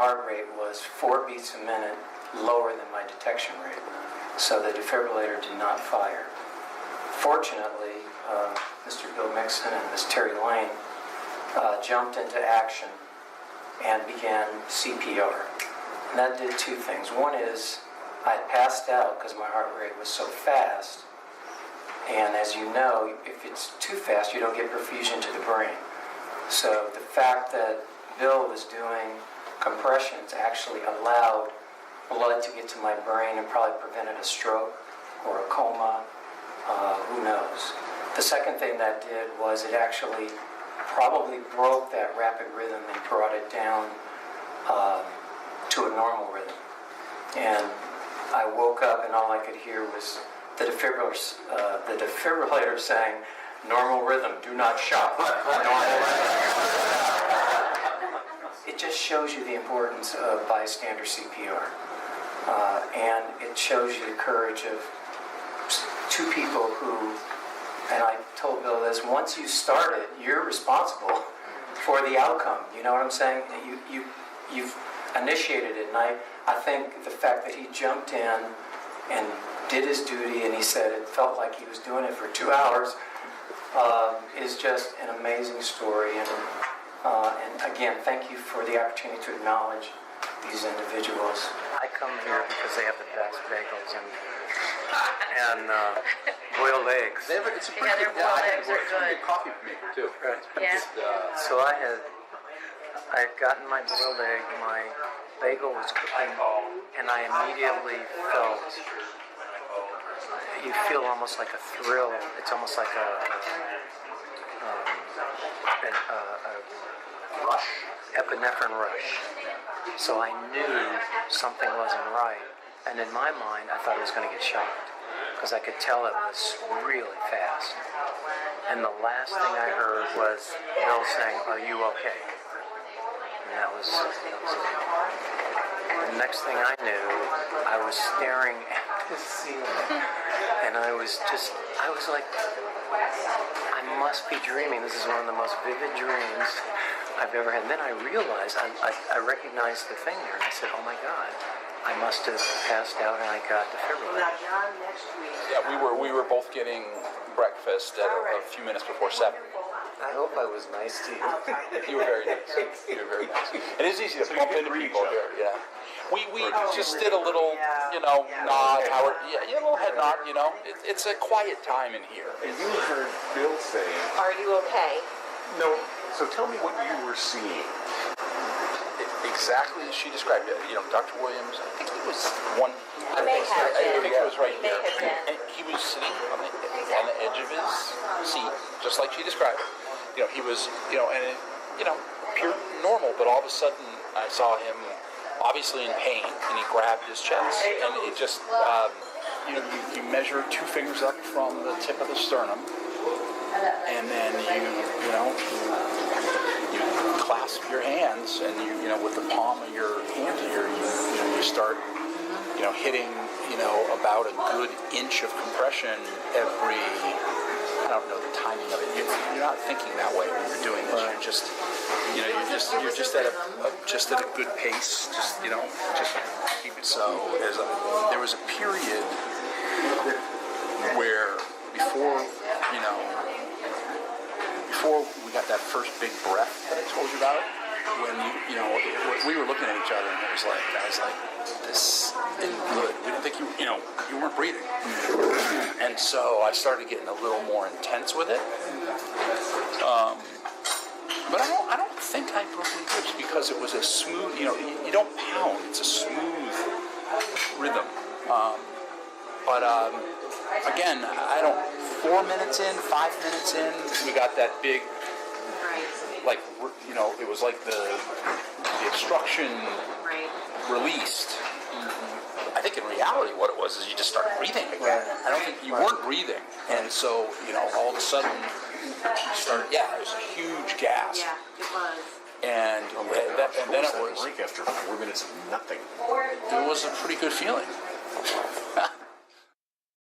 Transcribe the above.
heart rate was 4 beats a minute lower than my detection rate. So the defibrillator did not fire. Fortunately, Mr. Bill Mixon and Ms. Terri jumped into action and began CPR. And that did two things. One is I had passed out because my heart rate was so fast. And as you know, if it's too fast, you don't get perfusion to the brain. So the fact that Bill was doing compressions actually allowed blood to get to my brain and probably prevented a stroke or a coma. Who knows? The second thing that did was it actually probably broke that rapid rhythm and brought it down to a normal rhythm. And I woke up and all I could hear was the defibrillator saying, "Normal rhythm, do not shock." Normal rhythm. It just shows you the importance of bystander CPR. And it shows you the courage of two people who, and I told Bill this, once you start it, you're responsible for the outcome. You know what I'm saying? You've initiated it, and I think the fact that he jumped in and did his duty, and he said it felt like he was doing it for 2 hours, is just an amazing story. And again, thank you for the opportunity to acknowledge these individuals. I come here because they have the best bagels and boiled eggs. They have it's a pretty good coffee maker too. Right. Yeah. So I had gotten my boiled egg, my bagel was cooking, and I immediately felt, you feel almost like a thrill. It's almost like a Rush. Epinephrine rush. So I knew something wasn't right, and in my mind I thought I was going to get shocked because I could tell it was really fast. And the last thing I heard was Bill saying, "Are you okay?" And that was it. The next thing I knew, I was staring at the ceiling, and I was like, I must be dreaming. This is one of the most vivid dreams I've ever had. And then I realized, I recognized the thing there, and I said, "Oh my God, I must have passed out and I got defibrillated." Yeah, we were both getting breakfast at a few minutes before 7. I hope I was nice to you. You were very nice. You were very nice. It is easy to bump into people here. Yeah. We just did a little, nod, Howard. Yeah, a little head nod. It's a quiet time in here. And you heard Bill saying, "Are you okay?" "No." So tell me what you were seeing. Exactly as she described it. Dr. Williams, I think he was one. He may have been. I think it was right He may here. have been. And he was sitting on the edge of his seat, just like she described it. He was, and it, appeared normal, but all of a sudden I saw him obviously in pain, and he grabbed his chest, and it just, you measure 2 fingers up from the tip of the sternum, and then you clasp your hands, and with the palm of your hand here, you start, hitting, about a good inch of compression every. I don't know the timing of it. You're not thinking that way when you're doing this. You're just, you're just at a good pace. Just keep it. So there was a period where before we got that first big breath that I told you about, when we were looking at each other and I was like, this isn't good. We didn't think you weren't breathing. And so I started getting a little more intense with it. But I don't think I broke any ribs because it was a smooth, you don't pound. It's a smooth rhythm. Again, 4 minutes in, 5 minutes in, we got that big, it was like the obstruction released. I think in reality what it was is you just started breathing again. I don't think you weren't breathing. And so, all of a sudden you started, it was a huge gasp. Yeah, it was. And then it was like after 4 minutes of nothing. It was a pretty good feeling.